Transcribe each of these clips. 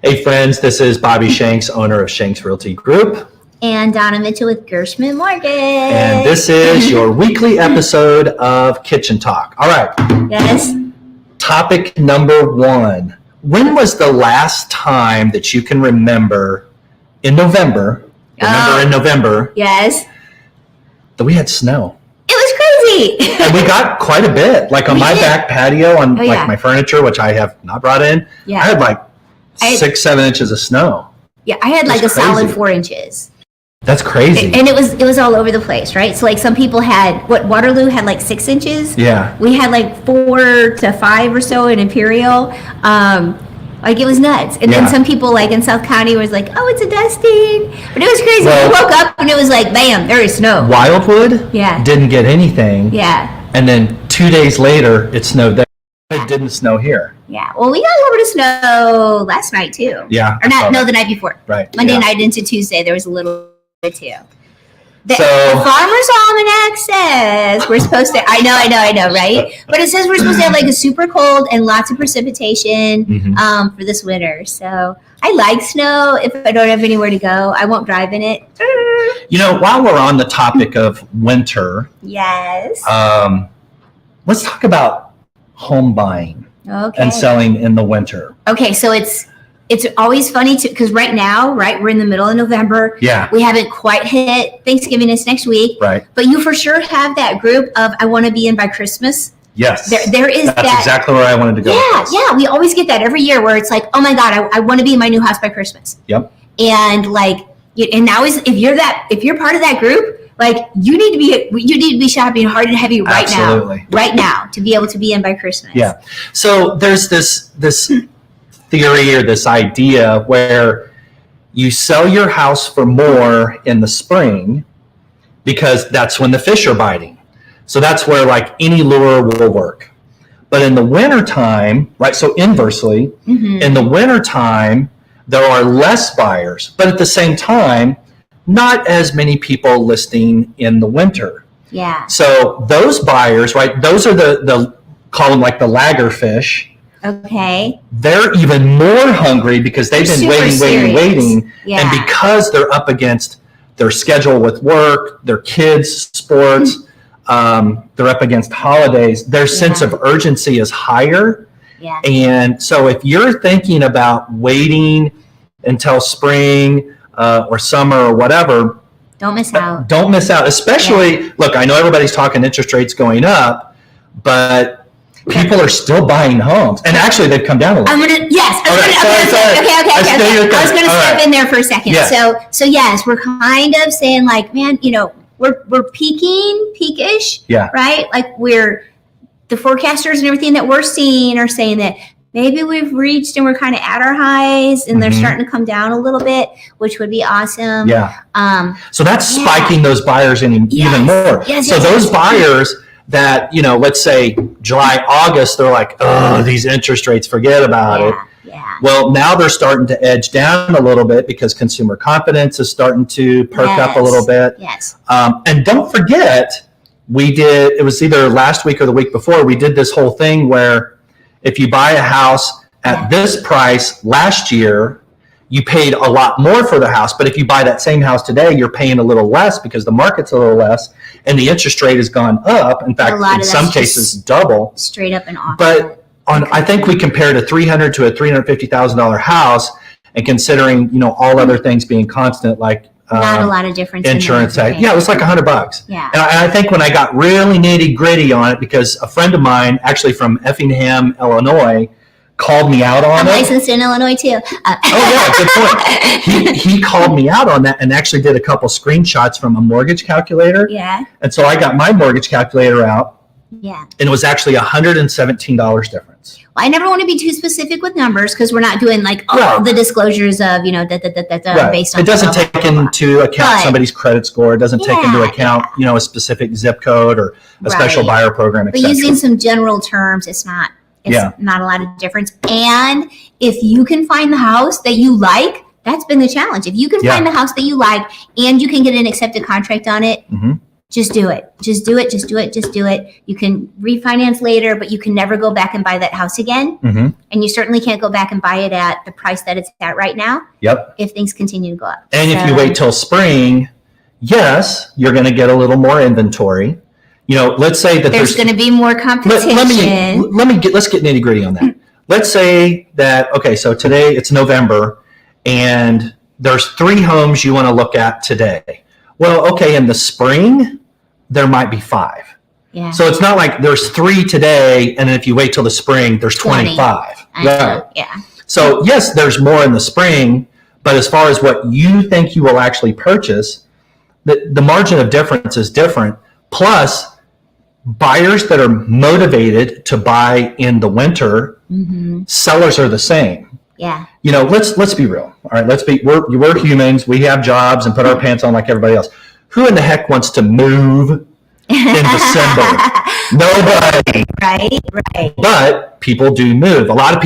Hey friends, this is Bobby Shanks, owner of Shanks Realty Group. And Donna Mitchell with Gershman Mortgage. And this is your weekly episode of Kitchen Talk. All right. Yes. Topic number 1. When was the last time that you can remember in November, Yes. that we had snow? It was crazy. And we got quite a bit. Like on my back patio on yeah. my furniture, which I have not brought in, Yeah. I had like 6-7 inches of snow. Yeah, I had like a solid 4 inches. That's crazy. And it was all over the place, right? So like some people had, Waterloo had like 6 inches. Yeah. We had like 4 to 5 or so in Imperial. Like it was nuts. And then some people like in South County was like, oh, it's a dusting. But it was crazy. Well, we woke up and it was like, bam, there is snow. Wildwood didn't get anything. Yeah. And then 2 days later, it snowed there. It didn't snow here. Yeah. Well, we got a little bit of snow last night too. Yeah. Or not, the night before. Right. Monday night into Tuesday, there was a little bit too. The So- Farmer's Almanac says we're supposed to, I know, right? But it says we're supposed to have like a super cold and lots of precipitation for this winter. So I like snow. If I don't have anywhere to go, I won't drive in it. You know, while we're on the topic of winter, Yes. let's talk about home buying Okay. and selling in the winter. Okay, so it's always funny too, because right now, we're in the middle of November. Yeah. We haven't quite hit Thanksgiving is next week. Right. But you for sure have that group of I want to be in by Christmas. Yes. There is That's that. exactly where I wanted to go. with this. Yeah. We always get that every year where it's like, oh my God, I want to be in my new house by Christmas. Yep. And like, and now if you're part of that group, like you need to be shopping hard and heavy right now to be able to be in by Christmas. Yeah. So there's this theory or this idea where you sell your house for more in the spring because that's when the fish are biting. So that's where like any lure will work. But in the wintertime, right, so inversely, in the wintertime, there are less buyers, but at the same time, not as many people listing in the winter. Yeah. So those buyers, right, those are the call them like the lagger fish. Okay. They're even more hungry because they've been waiting. Yeah. And because they're up against their schedule with work, their kids' sports, they're up against holidays, their sense of urgency is higher. Yeah. And so if you're thinking about waiting until spring or summer or whatever, Don't miss out. don't miss out. Especially, look, I know everybody's talking interest rates going up, but people are still buying homes. And actually, they've come down a little. I was going to step in there for a second. Yeah. So yes, we're kind of saying like, man, we're peakish, right? Like the forecasters and everything that we're seeing are saying that maybe we've reached and we're kind of at our highs and they're starting to come down a little bit, which would be awesome. Yeah. So that's spiking those buyers even more. Those buyers that, let's say July, August, they're like, oh, these interest rates, forget about it. Yeah. Well, now they're starting to edge down a little bit because consumer confidence is starting to perk up a little bit. Yes. And don't forget, it was either last week or the week before, we did this whole thing where if you buy a house at this price last year, you paid a lot more for the house. But if you buy that same house today, you're paying a little less because the market's a little less and the interest rate has gone up. In fact, in some cases, double. Straight up and off. But I think we compared a $300,000 to a $350,000 house, and considering all other things being constant, like not a lot of difference. Insurance, it was like $100. Yeah. And I think when I got really nitty gritty on it, because a friend of mine, actually from Effingham, Illinois, called me out on it. I'm licensed in Illinois too. Good point. He called me out on that and actually did a couple screenshots from a mortgage calculator. Yeah. And so I got my mortgage calculator out. Yeah. And it was actually $117 difference. Well, I never want to be too specific with numbers because we're not doing like the disclosures of, based on. It doesn't take into account somebody's credit score. It doesn't take into account, a specific zip code or a special buyer program, etc. But using some general terms, it's not a lot of difference. And if you can find the house that you like, that's been the challenge. If you can find the house that you like and you can get an accepted contract on it, just do it. Just do it. Just do it. Just do it. You can refinance later, but you can never go back and buy that house again. Mm-hmm. And you certainly can't go back and buy it at the price that it's at right now. Yep. If things continue to go up. And if you wait till spring, yes, you're going to get a little more inventory. Let's say that there's going to be more competition. Let's get nitty gritty on that. Let's say that, okay, so today it's November and there's 3 homes you want to look at today. Well, okay, in the spring, there might be 5. Yeah. So it's not like there's 3 today, and then if you wait till the spring, there's 25. Right. Yeah. So yes, there's more in the spring, but as far as what you think you will actually purchase, the margin of difference is different. Plus, buyers that are motivated to buy in the winter, sellers are the same. Yeah. Let's be real. All right, we're humans. We have jobs and put our pants on like everybody else. Who in the heck wants to move in December? Nobody. Right. But people do move. A lot of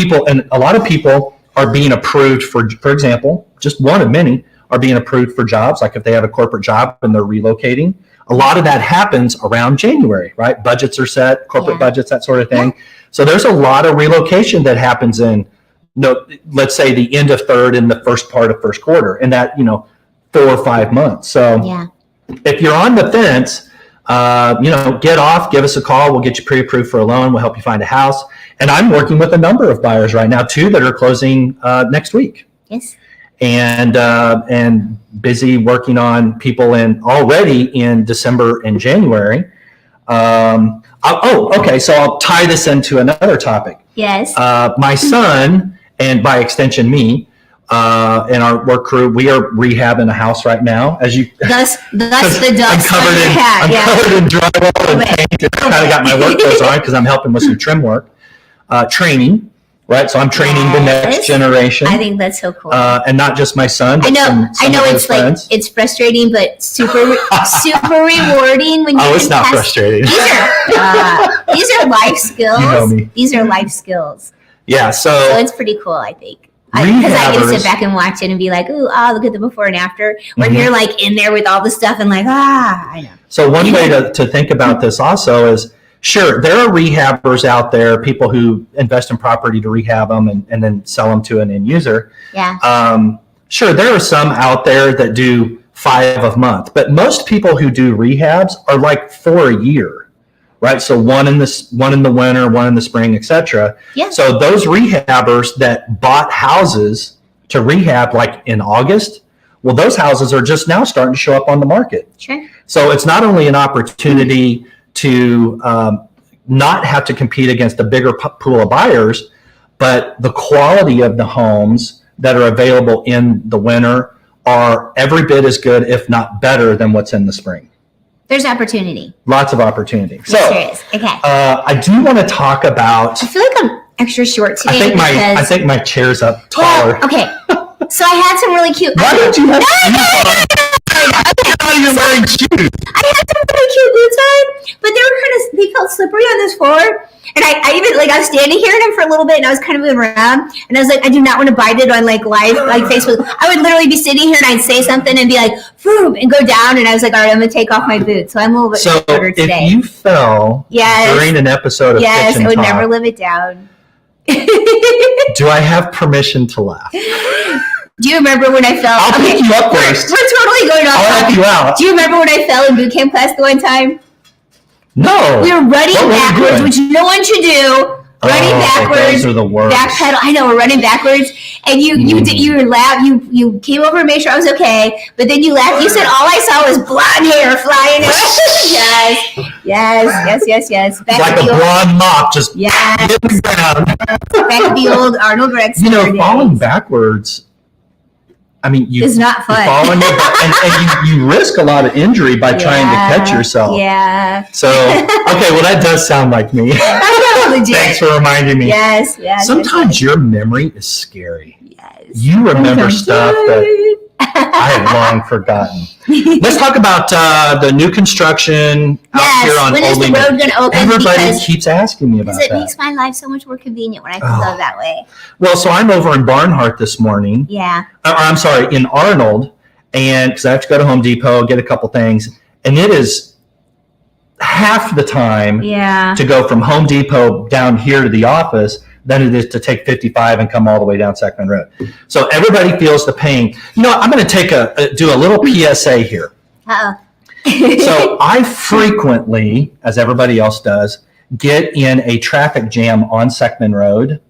people are being approved for example, just one of many are being approved for jobs. Like if they have a corporate job and they're relocating, a lot of that happens around January, right? Budgets are set, corporate budgets, that sort of thing. Yeah. So there's a lot of relocation that happens in, let's say the end of third and the first part of first quarter, and that 4 or 5 months. So if you're on the fence, get off, give us a call. We'll get you pre-approved for a loan. We'll help you find a house. And I'm working with a number of buyers right now too that are closing next week. Yes. And busy working on people already in December and January. Okay. So I'll tie this into another topic. Yes. My son, and by extension me, and our work crew, we are rehabbing a house right now. As you, thus the dust. I'm covered in drywall and paint. I kind of got my work clothes on because I'm helping with some trim work, training. Right, so I'm training the next generation. I think that's so cool, and not just my son. But I know. It's friends. It's frustrating, but super rewarding when you. Oh, it's not frustrating. These are life skills. You know me. These are life skills. Yeah, so it's pretty cool. I think because I get to sit back and watch it and be like, "Ooh, look at the before and after." When you're like in there with all the stuff and like, I know. So one way to think about this also is. Sure, there are rehabbers out there, people who invest in property to rehab them and then sell them to an end user. Yeah. Sure, there are some out there that do 5 a month, but most people who do rehabs are like 4 a year, right? So one in the winter, one in the spring, etc. Yeah. So those rehabbers that bought houses to rehab like in August, well, those houses are just now starting to show up on the market. Sure. So it's not only an opportunity to not have to compete against a bigger pool of buyers, but the quality of the homes that are available in the winter are every bit as good, if not better, than what's in the spring. There's opportunity. Lots of opportunity. So, yes, there is. Okay. I do want to talk about. I feel like I'm extra short today. I think my chair's up taller. Well, okay. So I had some really cute. Why don't you have shoes on? You're wearing shoes. I had some really cute boots on, but they felt slippery on this floor. And I even I was standing here in them for a little bit, and I was kind of moving around, and I was like, I do not want to bite it on live Facebook. I would literally be sitting here and I'd say something and be like, boom, and go down, and I was like, all right, I'm gonna take off my boots. So I'm a little bit shorter today. If you fell during an episode of Kitchen I would Talk, never live it down. Do I have permission to laugh? Do you remember when I fell? I'll pick you up first. We're totally going off. I'll help you out. Do you remember when I fell in boot camp class the one time? No. We were running backwards, which no one should do. Running backwards. Those are the worst. Backpedal. I know, we're running backwards. And you laughed. You came over to make sure I was okay. But then you laughed. You said all I saw was blonde hair flying around. Yes. Back like a blonde mop just hit the ground. Back at the old Arnold Rex. Falling backwards. I mean, it's not fun. You fall on your butt, and you risk a lot of injury by trying to catch yourself. Yeah. So, okay, well, that does sound like me. I know, legit. Thanks for reminding me. Yes. Sometimes your memory is scary. Yes. You remember stuff that I had long forgotten. Let's talk about the new construction out here on Old Lehman. When is the road going to open? Everybody keeps asking me about that. Because it makes my life so much more convenient when I can go that way. Well, so I'm over in Barnhart this morning. Yeah. I'm sorry, in Arnold, and because I have to go to Home Depot, get a couple things, and it is half the time Yeah. to go from Home Depot down here to the office than it is to take 55 and come all the way down Seckman Road. So everybody feels the pain. You know, I'm going to do a little PSA here. Uh-oh. So I frequently, as everybody else does, get in a traffic jam on Seckman Road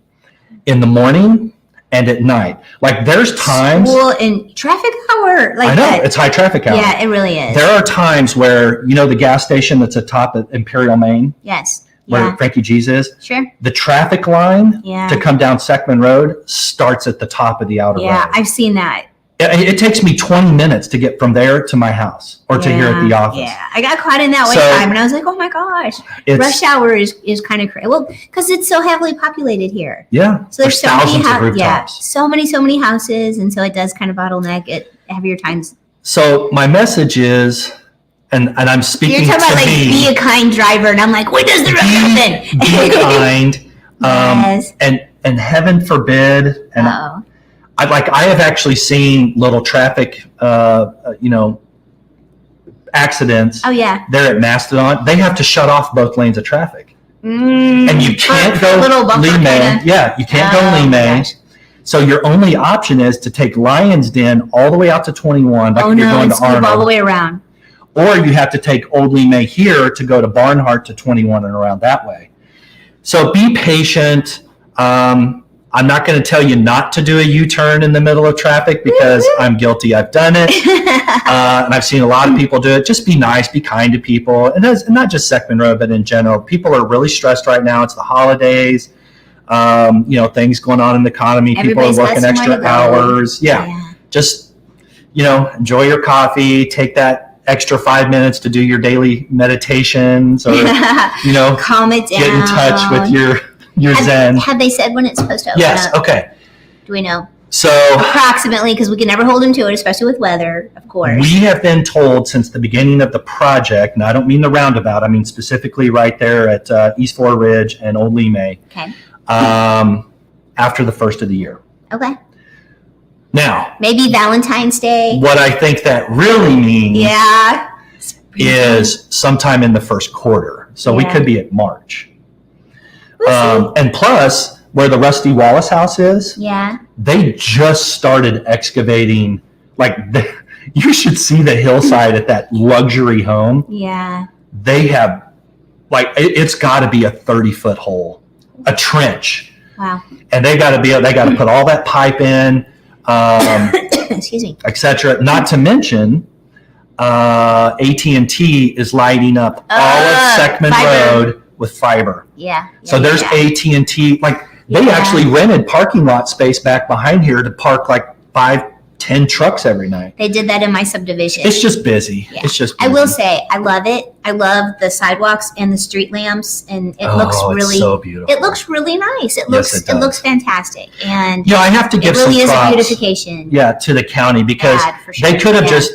in the morning and at night. Like there's times. Well, in traffic hour. Like I know, that. it's high traffic hour. Yeah, it really is. There are times where, you know, the gas station that's atop of Imperial Main, Yes. where Yeah. Frankie G's is, Sure. the traffic line Yeah. to come down Seckman Road starts at the top of the outer Yeah, road. I've seen that. It takes me 20 minutes to get from there to my house or to here at the office. Yeah, I got caught in that one So- time, and I was like, "Oh my gosh!" It's, Rush hour is kind of crazy. Well, because it's so heavily populated here, yeah. so there's so many thousands of houses. Yeah, rooftops. so many houses, and so it does kind of bottleneck at heavier times. So my message is, and I'm speaking You're talking to about like me, be a kind driver, and I'm like, when does the rush happen? be kind, Yes. and heaven forbid, and Uh-oh. I have actually seen little traffic, accidents Oh yeah. there at Mastodon. They have to shut off both lanes of traffic, Mm, and you can't for a go little bumper Lee May. kinda. Yeah, you can't Oh, go Lee May. gosh. So your only option is to take Lions Den all the way out to 21, like Oh if you're no, going and to scoop all the Arnold, way around. or you have to take Old Lee May here to go to Barnhart to 21 and around that way. So be patient. I'm not going to tell you not to do a U-turn in the middle of traffic because I'm guilty. I've done it. And I've seen a lot of people do it. Just be nice, be kind to people. And that's not just Seckman Road, but in general. People are really stressed right now. It's the holidays. Things going on in the economy. Everybody's People are got working somewhere extra to go. hours. Yeah. Just, enjoy your coffee. Take that extra 5 minutes to do your daily meditations or, Calm it down. get in touch with your Zen. Have they said when it's supposed to open Yes. up? Okay. Do we know? So Approximately, because we can never hold them to it, especially with weather, of course. we have been told since the beginning of the project, and I don't mean the roundabout, I mean specifically right there at East Four Ridge and Old Lee May, Okay. after the first of the year. Okay. Now, Maybe Valentine's Day. what I think that really means Yeah. is sometime in the first quarter. So we Yeah. could be at March. We'll see. And plus, where the Rusty Wallace house is, Yeah. they just started excavating. You should see the hillside at that luxury home. Yeah. They have, it's got to be a 30-foot hole, a trench, Wow. and they got to put all that pipe in, Excuse me. etc. Not to mention, AT&T is lighting up all of Seckman fiber. Road with fiber. Yeah. So Yeah, there's yeah. AT&T, they Yeah. actually rented parking lot space back behind here to park 5-10 trucks every night. They did that in my subdivision. It's just busy. Yeah. It's just I busy. will say, I love it. I love the sidewalks and the street lamps, and it looks it's really. so beautiful. It looks really nice. It Yes, looks. it It looks does. fantastic, and I have to it give really some is a props. beautification. Yeah, to the county because Bad, for sure. they could have Yeah. just,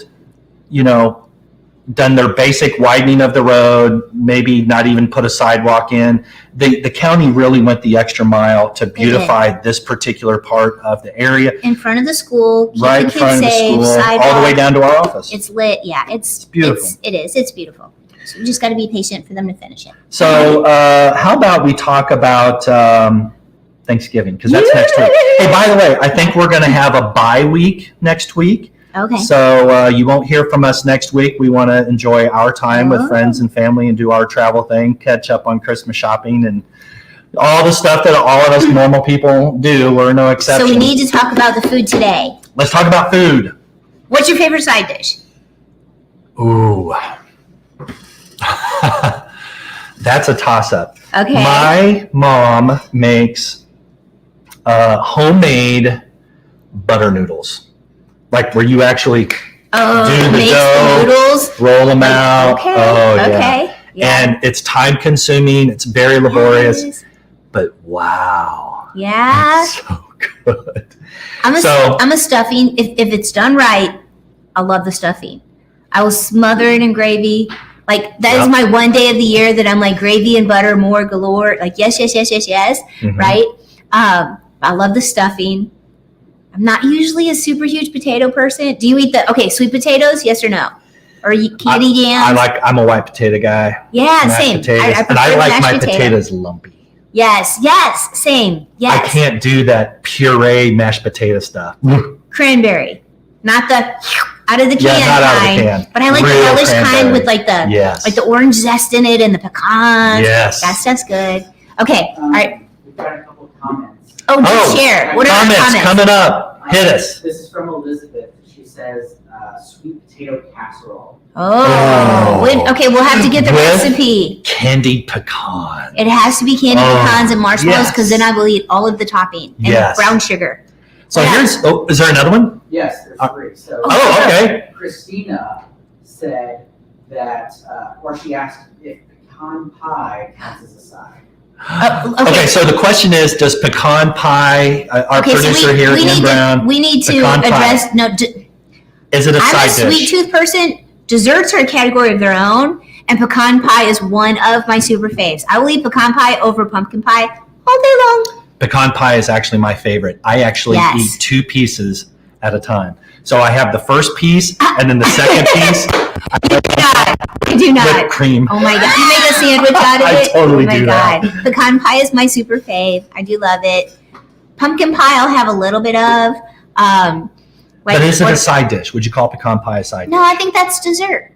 done their basic widening of the road, maybe not even put a sidewalk in. The county really went the extra mile to beautify this particular part of the area, In front of the school, keep right the in kids front of the safe. school, Sidewalk. all the way down to our office. It's lit. Yeah, it's beautiful. It is. It's beautiful. So you just got to be patient for them to finish it. So how about we talk about Thanksgiving, because that's next week. Hey, by the way, I think we're going to have a bye week next week. Okay. So you won't hear from us next week. We want to enjoy our time with friends and family and do our travel thing, catch up on Christmas shopping and all the stuff that all of us normal people do. We're no exception. So we need to talk about the food today. Let's talk about food. What's your favorite side dish? Ooh. That's a toss-up. Okay. My mom makes homemade butter noodles. Where you actually do the makes dough, the noodles. roll them out. Okay. Oh, yeah. Okay. Yeah. And it's time consuming. It's very laborious, Yes. but wow. Yeah. It's so good. I'm So- a stuffing. If it's done right, I love the stuffing. I will smother it in gravy. That is Yep. my one day of the year that I'm gravy and butter more galore. Yes. Mhm. Right? I love the stuffing. I'm not usually a super huge potato person. Do you eat sweet potatoes? Yes or no? or candy yams. I'm a white potato guy. Yeah, Mashed same. Potatoes. prefer And I like mashed my potato. potatoes lumpy. Yes, same. Yes. I can't do that puree mashed potato stuff. Cranberry, not the out of the can not out of the kind. can. But I like Real the relish cranberry. kind with like the orange zest in it and the pecans. Yes. That stuff's good. Okay, all right. We've got a couple of comments. Oh, do share. What are the Comments comments? coming up. Hit us. This is from Elizabeth. She says sweet potato casserole. Oh, okay. We'll have to get the With recipe. candied pecan. It has to be candied pecans and marshmallows because then I will eat all of the topping and Yes. brown sugar. So Yeah. is there another one? Yes, there's three. So Okay. Christina said that, or she asked if pecan pie counts as a side. Okay, so the question is, does pecan pie, our producer here, Ian Brown, we need to pecan pie. address, is it a I'm a side sweet dish? tooth person. Desserts are a category of their own, and pecan pie is one of my super faves. I will eat pecan pie over pumpkin pie all day long. Pecan pie is actually my favorite. I actually Yes. eat 2 pieces at a time. So I have the first piece, and then the second piece, I do not. whipped cream. Oh my god! You make a sandwich out of I it. totally oh my do god! that. Pecan pie is my super fave. I do love it. Pumpkin pie, I'll have a little bit of. But is it a side dish? Would you call pecan pie a side No, I think that's dessert.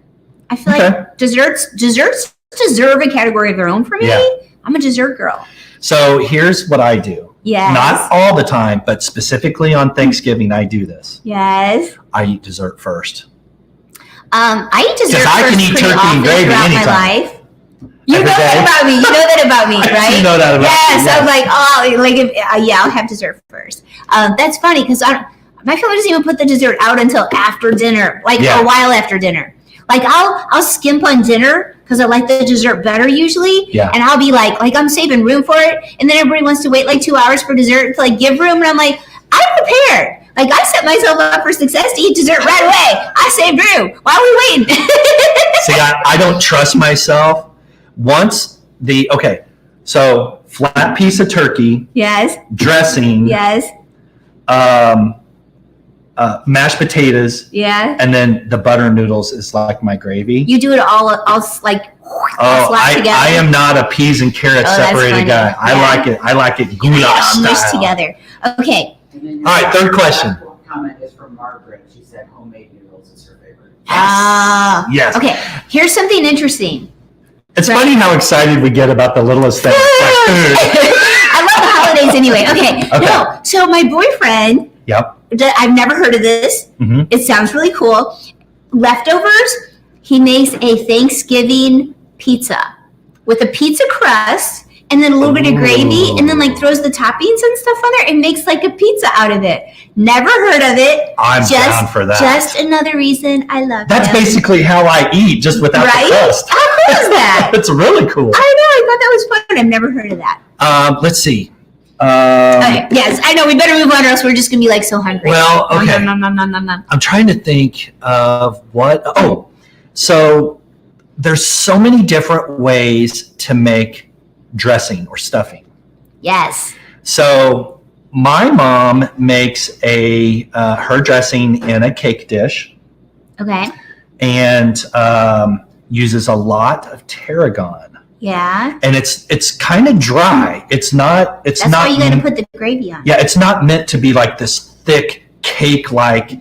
I feel Okay. like desserts deserve a category of their own for me. Yeah. I'm a dessert girl. dish? So here's what I do. Yes. Not all the time, but specifically on Thanksgiving, I do this. Yes. I eat dessert first. I eat dessert 'Cause I can first eat pretty turkey often and gravy throughout anytime. my life. You Every know that day. about me. You know that about me, I do right? know that about yes. you, I'm yes. like, oh, like, yeah, I'll have dessert first. That's funny because my family doesn't even put the dessert out until after dinner, like Yeah. a while after dinner. Like I'll skimp on dinner because I like the dessert better usually. Yeah. And I'll be like I'm saving room for it, and then everybody wants to wait like 2 hours for dessert to like give room, and I'm like, I'm prepared. Like I set myself up for success to eat dessert right away. I saved room. Why are we waiting? See, I don't trust myself. So flat piece of turkey, Yes. dressing, Yes. mashed potatoes, Yeah. and then the butter noodles is like my gravy. You do it all like slap together. I am not a peas and carrots Oh, that's separated funny. guy. Yeah. I like it Yeah, goulash all mushed style. together. Okay. And then All right, third question. Comment is from Margaret. She said homemade noodles is her favorite. Ah. Yes. Okay. Here's something interesting. It's Right. funny how excited we get about the littlest things. Like food. I love the holidays anyway. Okay. Okay. No. So my boyfriend, Yep. I've never heard of this. Mhm. It sounds really cool. Leftovers. He makes a Thanksgiving pizza with a pizza crust and then a little bit of gravy, and then like throws the toppings and stuff on there and makes like a pizza out of it. Never heard of it. I'm down for that. Just another reason I love That's him. basically how I eat, just without Right? the crust. How cool is that? It's really cool. I know. I thought that was fun. I've never heard of that. Let's see. Okay. Yes, I know. We better move on, or else we're just gonna be like so hungry. Well, okay. Nom, nom, nom, nom, nom, nom. I'm trying to think of what. Oh, so there's so many different ways to make dressing or stuffing. Yes. So my mom makes her dressing in a cake dish Okay. and uses a lot of tarragon. Yeah. And it's kind of dry. It's not. It's That's not. why you got to put the gravy on. Yeah, it's not meant to be like this thick cake-like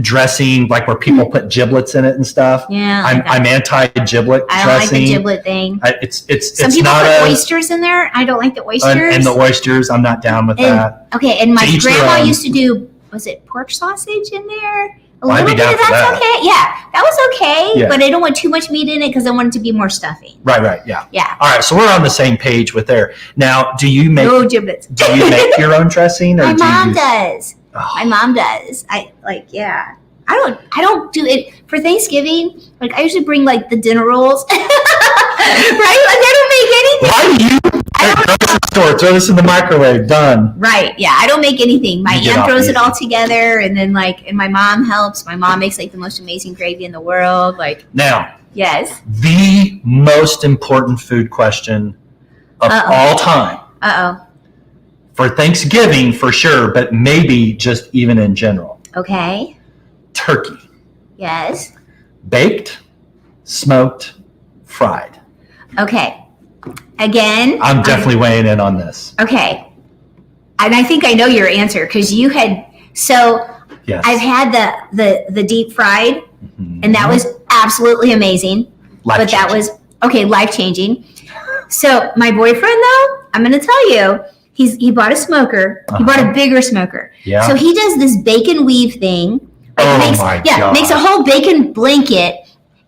dressing, like where people put giblets in it and stuff. Yeah. I'm anti-giblet I don't dressing. like the giblet thing. It's Some people not put oysters in there. I don't like the oysters. and the oysters. I'm not down with And- that. Okay, and my To each their grandma own. used to do, was it pork sausage in there? A Well, I'd little be down bit of for that's that. okay. Yeah, that was okay, Yeah. but I don't want too much meat in it because I want it to be more stuffing. Right. Yeah. Yeah. All right. So we're on the same page with there. Now, do you make No giblets. do you make your own dressing, or My do mom you? does. Oh. My mom does. Yeah. I don't do it for Thanksgiving. Like I usually bring like the dinner rolls. Right? Like I don't make anything. Why do you? At the grocery store, throw this in the microwave. Done. Right. Yeah. I don't make anything. My You get aunt off throws it easy. all together, and then and my mom helps. My mom makes like the most amazing gravy in the world. Like, Now, yes. the most important food question of Uh-oh. all time for Thanksgiving, for sure, but maybe just even in general. Okay. Turkey. Yes. baked, smoked, fried. Okay. Again, I'm definitely weighing in on this. okay. And I think I know your answer because you had, so Yes. I've had the deep fried, Mhm. and that was absolutely amazing. But that Life-changing. was life changing. So my boyfriend, though, I'm going to tell you, he bought a smoker. He bought a bigger smoker. Yeah. So he does this bacon weave thing. Oh makes, my God. makes a whole bacon blanket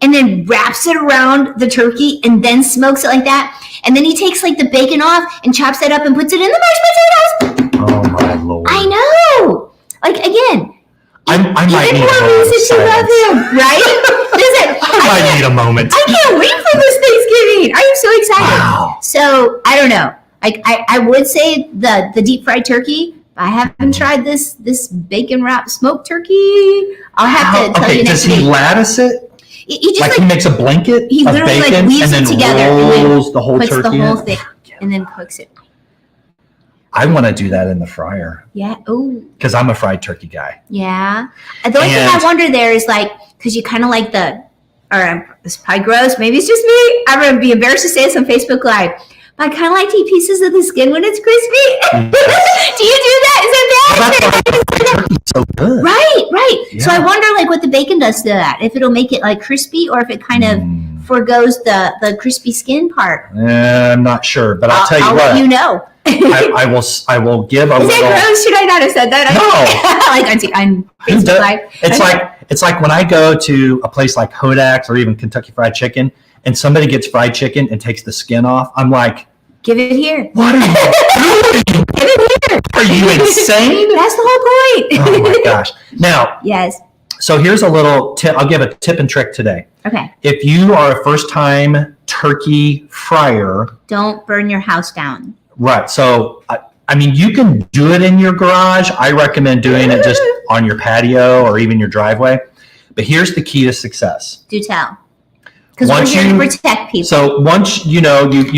and then wraps it around the turkey and then smokes it like that. And then he takes like the bacon off and chops that up and puts it in the mashed potatoes. Oh my Lord. I know. Like again, I might even need a more moment of reason to love silence. him, right? Listen, I might need a moment. I can't wait for this Thanksgiving. I am so excited. Wow. So I don't know. I would say the deep fried turkey. I haven't tried this bacon wrapped smoked turkey. I'll have to tell Okay, you does next he week. lattice it? He just Like he makes a blanket he of literally, like, bacon weaves and it then together and then rolls the whole puts turkey the whole in? thing and then cooks it. I want to do that in the fryer Yeah. Oh, because I'm a fried turkey guy. yeah. And the only thing I And- wonder there is like, because you kind of like it's probably gross. Maybe it's just me. I'm going to be embarrassed to say this on Facebook Live. But I kind of like to eat pieces of the skin when it's crispy. Do you do that? Is Well, that that's bad? why fried turkey's so good. Right. So I Yeah. wonder like what the bacon does to that. If it'll make it like crispy or if it kind of forgoes the crispy skin part. I'm not sure, but I'll tell you I'll what. let you know. I will give a Is little. that gross? Should I not have said that? Like on Who Facebook does- Live. It's like when I go to a place like Hodak's or even Kentucky Fried Chicken, and somebody gets fried chicken and takes the skin off. I'm like, Give it here. what are you doing? Give it here. Are you insane? That's the whole point. Oh my gosh! Now, Yes. so here's a little tip. I'll give a tip and trick today. Okay. If you are a first-time turkey fryer, Don't burn your house down. right? So I mean, you can do it in your garage. I recommend doing it just on your patio or even your driveway. But here's the key to success. Do tell. Because we're Once here to you- protect people. So once you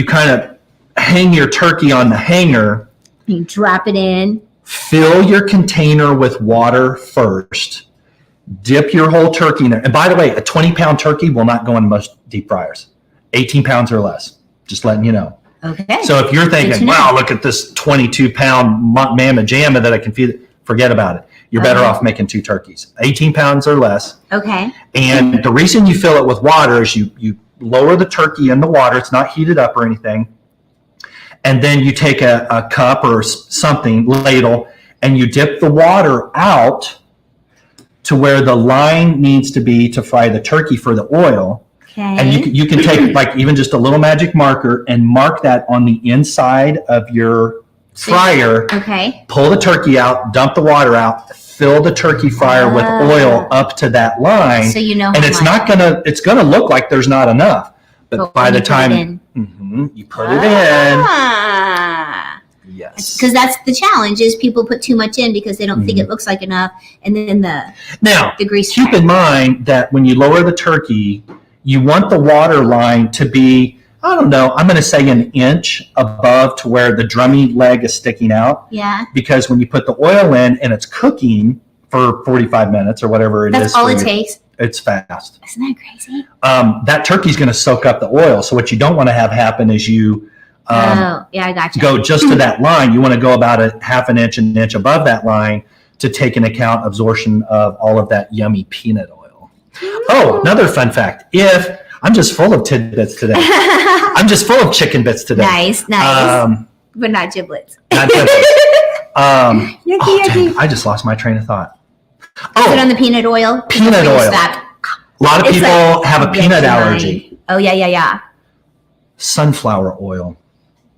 kind of hang your turkey on the hanger, You drop it in. fill your container with water first. Dip your whole turkey in there. And by the way, a 20-pound turkey will not go in most deep fryers. 18 pounds or less. Just letting you know. Okay. So if you're Good to thinking, know. wow, look at this 22-pound mamma jamma that I can feed, forget about it. You're better Okay. off making 2 turkeys. 18 pounds or less. Okay. And the reason you fill it with water is you lower the turkey in the water. It's not heated up or anything. And then you take a cup or something, ladle, and you dip the water out to where the line needs to be to fry the turkey for the oil. Okay. And you can take like even just a little magic marker and mark that on the inside of your fryer. Okay. Pull the turkey out, dump the water out, fill the turkey fryer with oil up to that line. So you know And how it's much. it's gonna look like there's not enough. But But by when the you put it time in. you put it in, Ah. yes. Because that's the challenge is people put too much in because they don't think it looks like enough. And then Now, the grease keep trap. in mind that when you lower the turkey, you want the water line to be, I don't know, I'm going to say an inch above to where the drummy leg is sticking out. Yeah. Because when you put the oil in and it's cooking for 45 minutes or whatever it is, That's all for it you, takes. it's fast. Isn't that crazy? That turkey's going to soak up the oil. So what you don't want to have happen is you oh, yeah, I got you. go just to that line. You want to go about a half an inch above that line to take into account absorption of all of that yummy peanut oil. Oh, another fun fact. If I'm just full of tidbits today. I'm just full of chicken bits today. Nice. But not giblets. Not giblets. Yucky, Oh, yucky. dang, I just lost my train of thought. Put it on Oh, the peanut oil. Peanut Before you oil. stop. a lot of It's people like- have a Yeah, peanut fine. allergy. Oh, yeah. Sunflower oil.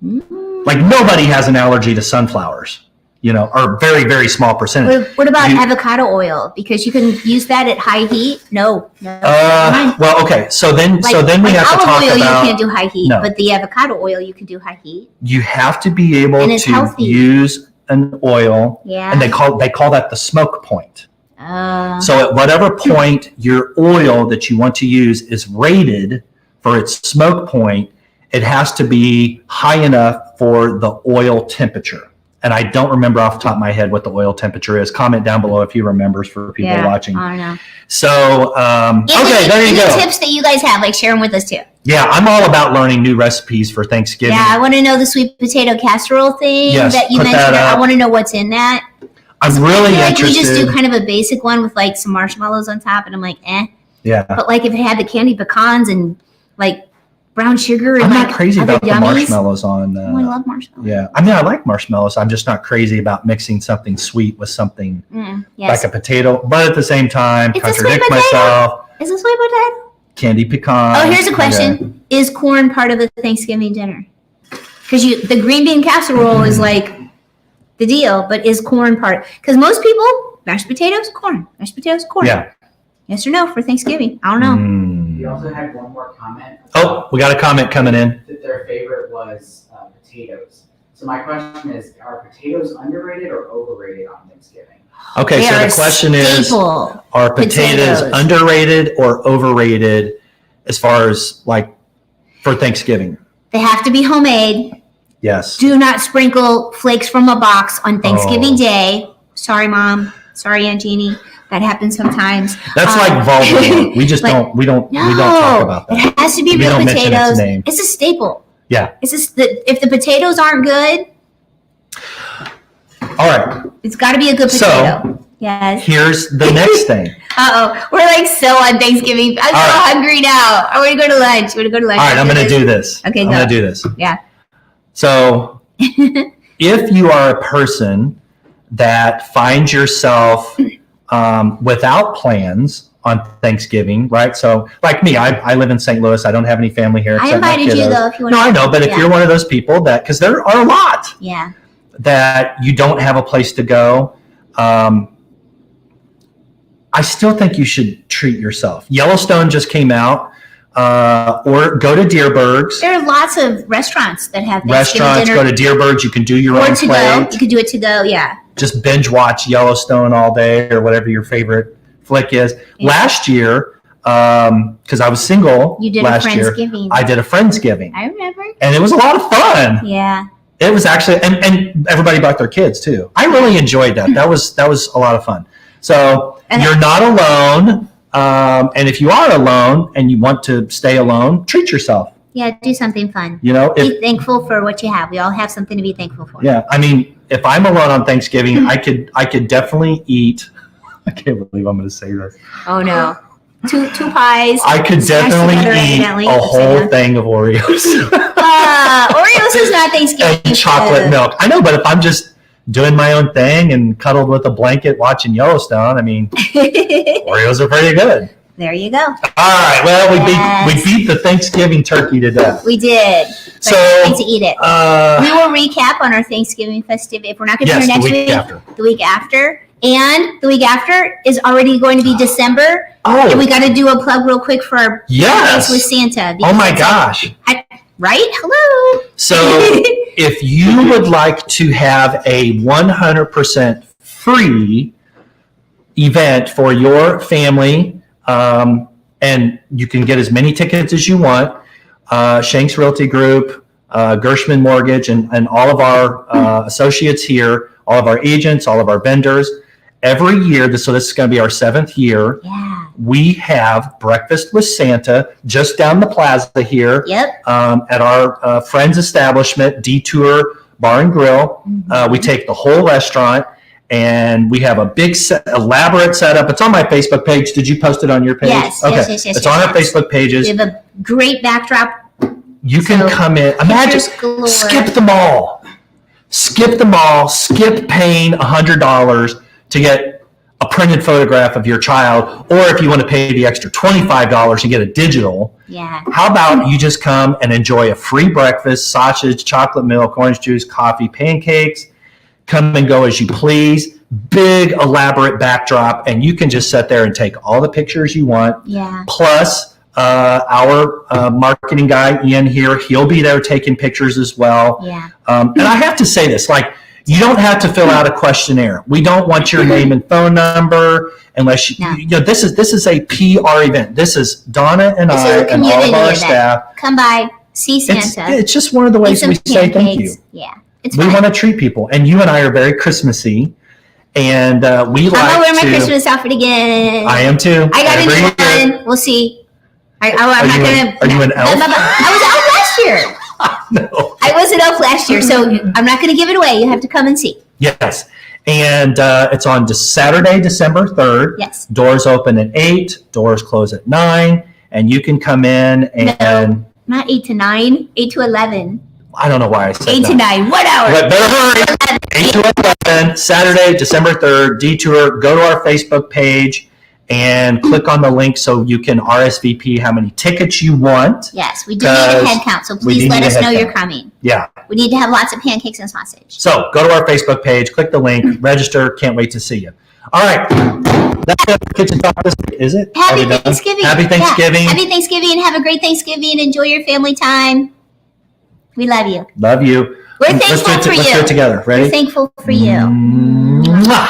Like nobody has an allergy to sunflowers, or very, very small percentage. What about You- avocado oil? Because you can use that at high heat. No. Never mind. Well, okay. So then we like have to olive talk oil about. you can't do high heat, No. but the avocado oil you can do high heat. You have to be able And it's to healthy. use an oil, Yeah. and they call that the smoke point. So So at whatever point your oil that you want to use is rated for its smoke point, it has to be high enough for the oil temperature. and I don't remember off the top of my head what the oil temperature is. Comment down below if you remember for people watching. I don't know. So, okay, there you go. Any tips that you guys have, like share them with us too. Yeah, I'm all about learning new recipes for Thanksgiving. Yeah, I want to know the sweet potato casserole thing that you mentioned. I want to know what's in that. I'm really interested. We just do kind of a basic one with like some marshmallows on top, and I'm like, eh. Yeah. But like if it had the candied pecans and like brown sugar and I'm like not crazy about the marshmallows on. I love marshmallows. Yeah, I mean I like marshmallows. I'm just not crazy about mixing something sweet with something like a potato. But at the same time, contradict myself. Is this sweet potato? Candied pecan. Oh, here's a question: is corn part of the Thanksgiving dinner? Because the green bean casserole is like the deal, but is corn part? Because most people mashed potatoes, corn, mashed potatoes, corn. Yeah. Yes or no for Thanksgiving? I don't know. We also had one more comment. Oh, we got a comment coming in. That their favorite was potatoes. So my question is, are potatoes underrated or overrated on Thanksgiving? Okay, so the question is, are potatoes underrated or overrated as far as like for Thanksgiving? They have to be homemade. Yes. Do not sprinkle flakes from a box on Thanksgiving Day. Sorry, Mom. Sorry, Aunt Jeannie. That happens sometimes. That's like Voldemort. We just we don't talk about that. It has to be real potatoes. It's a staple. Yeah. It's just if the potatoes aren't good. All right. It's got to be a good potato. Yes. Here's the next thing. We're like so on Thanksgiving. I'm so hungry now. I want to go to lunch. All right, I'm going to do this. Okay, I'm going to do this. Yeah. So, if you are a person that finds yourself without plans on Thanksgiving, right? So, like me, I live in St. Louis. I don't have any family here. I invited you though. If you want. No, I know, but if you're one of those people that, because there are a lot. Yeah. That you don't have a place to go. I still think you should treat yourself. Yellowstone just came out, or go to Dierberg's. There are lots of restaurants that have restaurants. Go to Dierberg's. You can do your own plate. Go. You can do it to go. Yeah. Just binge watch Yellowstone all day or whatever your favorite flick is. Yeah. Last year, because I was single, you did last a Friendsgiving. Year, I did a Friendsgiving. I remember. And it was a lot of fun. Yeah. It was actually, and everybody brought their kids too. I really enjoyed that. That was a lot of fun. So you're not alone. And if you are alone and you want to stay alone, treat yourself. Yeah, do something fun. You know, be thankful for what you have. We all have something to be thankful for. Yeah, I mean, if I'm alone on Thanksgiving, I could definitely eat. I can't believe I'm going to say this. Oh no, two pies. I could definitely eat a whole thing of Oreos. Oreos is not Thanksgiving. And chocolate milk. I know, but if I'm just doing my own thing and cuddled with a blanket watching Yellowstone, I mean, Oreos are pretty good. There you go. All right. Well, we beat the Thanksgiving turkey to death. We did. So I need to eat it. We will recap on our Thanksgiving festivity. If we're not going to be here next week, the week after. And the week after is already going to be December. Oh. And we got to do a plug real quick for our Days with Santa. Oh my gosh. Right? Hello. So if you would like to have a 100% free event for your family, and you can get as many tickets as you want, Shanks Realty Group, Gershman Mortgage, and all of our associates here, all of our agents, all of our vendors, every year, so this is going to be our 7th year, we have Breakfast with Santa just down the plaza here at our friend's establishment, Detour Bar and Grill. We take the whole restaurant, and we have a big elaborate setup. It's on my Facebook page. Did you post it on your page? Yes. Okay. Yes. It's on our Facebook pages. We have a great backdrop. You can come in. Imagine, skip the mall. Skip the mall. Skip paying $100 to get a printed photograph of your child, or if you want to pay the extra $25 and get a digital. Yeah. How about you just come and enjoy a free breakfast, sausage, chocolate milk, orange juice, coffee, pancakes. Come and go as you please. Big, elaborate backdrop, and you can just sit there and take all the pictures you want. Yeah. Plus, our marketing guy, Ian here, he'll be there taking pictures as well. Yeah. And I have to say this, like, you don't have to fill out a questionnaire. We don't want your name and phone number unless you know, this is a PR event. This is Donna and I and all of our staff. Come by, see Santa. It's just one of the ways we say thank you. Yeah. It's We fun. want to treat people, and you and I are very Christmassy, and we I'm gonna like wear my to. Christmas outfit again. I am too. I got a Every new year. one. We'll see. I'm Are not you gonna. an- are you an elf? I was elf last year. No. I was an elf last year, so I'm not gonna give it away. You have to come and see. Yes, and it's on Saturday, December 3rd. Yes. Doors open at 8. Doors close at 9, and you can come in and Not 8 to 9. 8 to 11. I don't know why I said 8 that. to 9. 1 hour. But better hurry. 8 to 11, Saturday, December 3rd, Detour. Go to our Facebook page and click on the link so you can RSVP how many tickets you want. Yes, we do need a head count, so We please do let need a us head know you're count. coming. Yeah. We need to have lots of pancakes and sausage. So go to our Facebook page, click the link, register. Can't wait to see you. All right. That's it for Kitchen Talk this week, is it? Are Happy we done? Thanksgiving. Happy Thanksgiving. Yeah. Happy Thanksgiving. Have a great Thanksgiving. Enjoy your family time. We love you. Love you. We're Let's thankful for Let's do you. it together. Ready? We're thankful for you. Mwah.